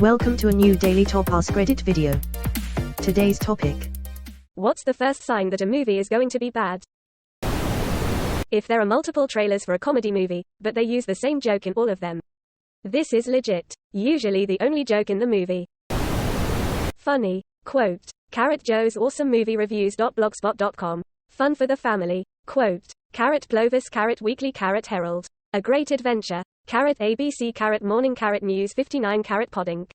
Welcome to a new daily top AskReddit video. Today's topic. What's the first sign that a movie is going to be bad? If there are multiple trailers for a comedy movie, but they use the same joke in all of them. This is legit. Usually the only joke in the movie. Funny. Quote. Carrot Joe's awesome movie reviews.blogspot.com. Fun for the family. Quote. Carrot Plovis Carrot Weekly Carrot Herald. A great adventure. Carrot ABC Carrot Morning Carrot News 59 Carrot Podding.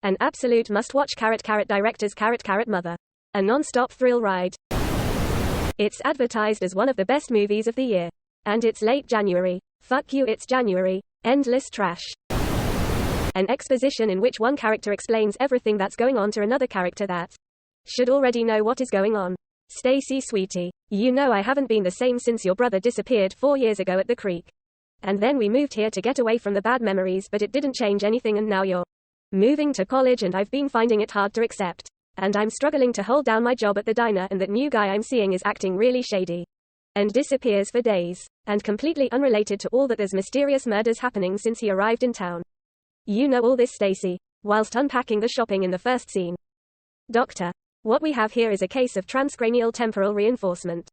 An absolute must-watch Carrot Directors Carrot Mother. A non-stop thrill ride. It's advertised as one of the best movies of the year. And it's late January. Fuck you, it's January. Endless trash. An exposition in which one character explains everything that's going on to another character that should already know what is going on. Stacy sweetie, you know I haven't been the same since your brother disappeared 4 years ago at the creek. And then we moved here to get away from the bad memories, but it didn't change anything, and now you're moving to college and I've been finding it hard to accept. And I'm struggling to hold down my job at the diner, and that new guy I'm seeing is acting really shady. And disappears for days. And completely unrelated to all that, there's mysterious murders happening since he arrived in town. You know all this, Stacy, whilst unpacking the shopping in the first scene. Doctor. What we have here is a case of transcranial temporal reinforcement.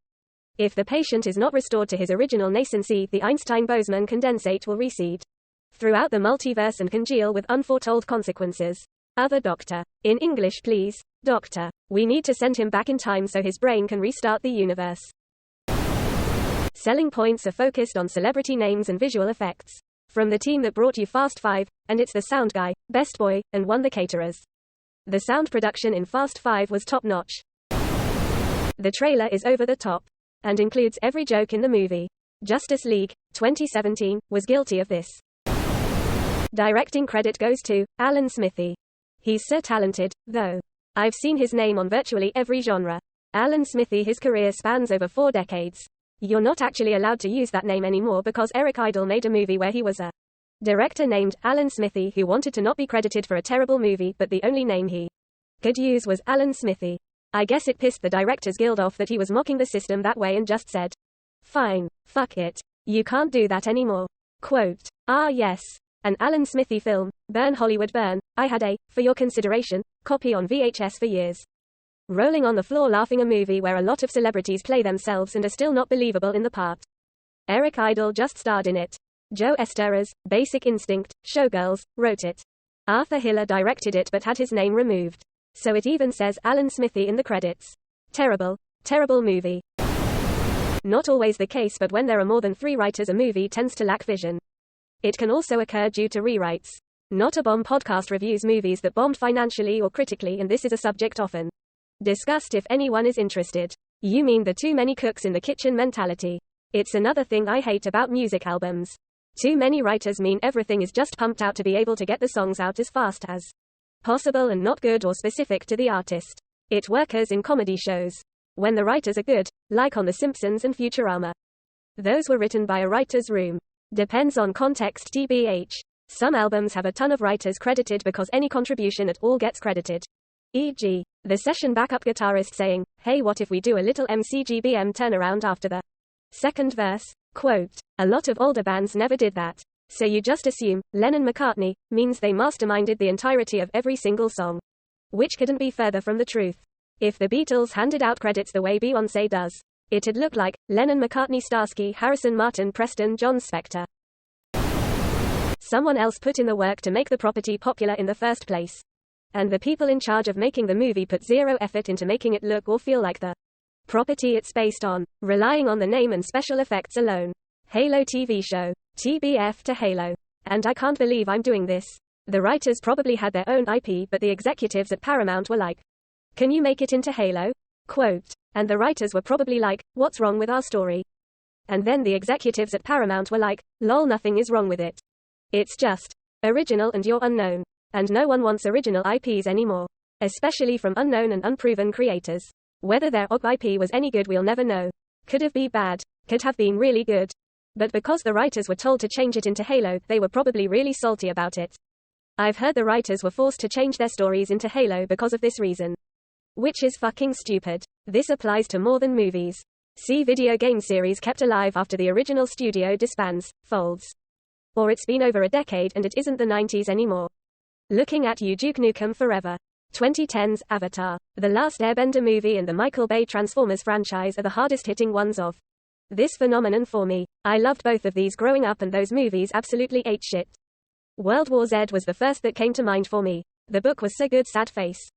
If the patient is not restored to his original nascency, the Einstein-Boseman condensate will recede throughout the multiverse and congeal with unforetold consequences. Other doctor. In English, please. Doctor. We need to send him back in time so his brain can restart the universe. Selling points are focused on celebrity names and visual effects. From the team that brought you Fast 5, and it's the sound guy, Best Boy, and won the caterers. The sound production in Fast 5 was top-notch. The trailer is over the top. And includes every joke in the movie. Justice League, 2017, was guilty of this. Directing credit goes to Alan Smithee. He's so talented, though. I've seen his name on virtually every genre. Alan Smithee, his career spans over 4 decades. You're not actually allowed to use that name anymore because Eric Idle made a movie where he was a director named Alan Smithee who wanted to not be credited for a terrible movie, but the only name he could use was Alan Smithee. I guess it pissed the Directors Guild off that he was mocking the system that way and just said, fine, fuck it. You can't do that anymore. Quote. Ah yes. An Alan Smithee film, Burn Hollywood Burn. I had a, for your consideration, copy on VHS for years. Rolling on the floor laughing, a movie where a lot of celebrities play themselves and are still not believable in the part. Eric Idle just starred in it. Joe Esteras, Basic Instinct, Showgirls, wrote it. Arthur Hiller directed it but had his name removed. So it even says Alan Smithee in the credits. Terrible. Terrible movie. Not always the case, but when there are more than 3 writers, a movie tends to lack vision. It can also occur due to rewrites. Not a Bomb podcast reviews movies that bombed financially or critically, and this is a subject often discussed if anyone is interested. You mean the too many cooks in the kitchen mentality. It's another thing I hate about music albums. Too many writers mean everything is just pumped out to be able to get the songs out as fast as possible and not good or specific to the artist. It works in comedy shows. When the writers are good, like on The Simpsons and Futurama. Those were written by a writer's room. Depends on context, tbh. Some albums have a ton of writers credited because any contribution at all gets credited. E.g., the session backup guitarist saying, hey, what if we do a little MCGBM turnaround after the second verse? Quote. A lot of older bands never did that. So you just assume, Lennon-McCartney, means they masterminded the entirety of every single song. Which couldn't be further from the truth. If the Beatles handed out credits the way Beyoncé does, it'd look like, Lennon-McCartney Starsky Harrison Martin Preston John Spector. Someone else put in the work to make the property popular in the first place. And the people in charge of making the movie put zero effort into making it look or feel like the property it's based on, relying on the name and special effects alone. Halo TV show. TBF to Halo. And I can't believe I'm doing this. The writers probably had their own IP, but the executives at Paramount were like, can you make it into Halo? Quote. And the writers were probably like, what's wrong with our story? And then the executives at Paramount were like, lol, nothing is wrong with it. It's just original and you're unknown. And no one wants original IPs anymore. Especially from unknown and unproven creators. Whether their OG IP was any good we'll never know. Could have been bad. Could have been really good. But because the writers were told to change it into Halo, they were probably really salty about it. I've heard the writers were forced to change their stories into Halo because of this reason. Which is fucking stupid. This applies to more than movies. See video game series kept alive after the original studio disbands, folds. Or it's been over a decade and it isn't the 90s anymore. Looking at you, Duke Nukem Forever. 2010's Avatar, The Last Airbender movie and the Michael Bay Transformers franchise are the hardest-hitting ones of this phenomenon for me. I loved both of these growing up and those movies absolutely ate shit. World War Z was the first that came to mind for me. The book was so good, sad face.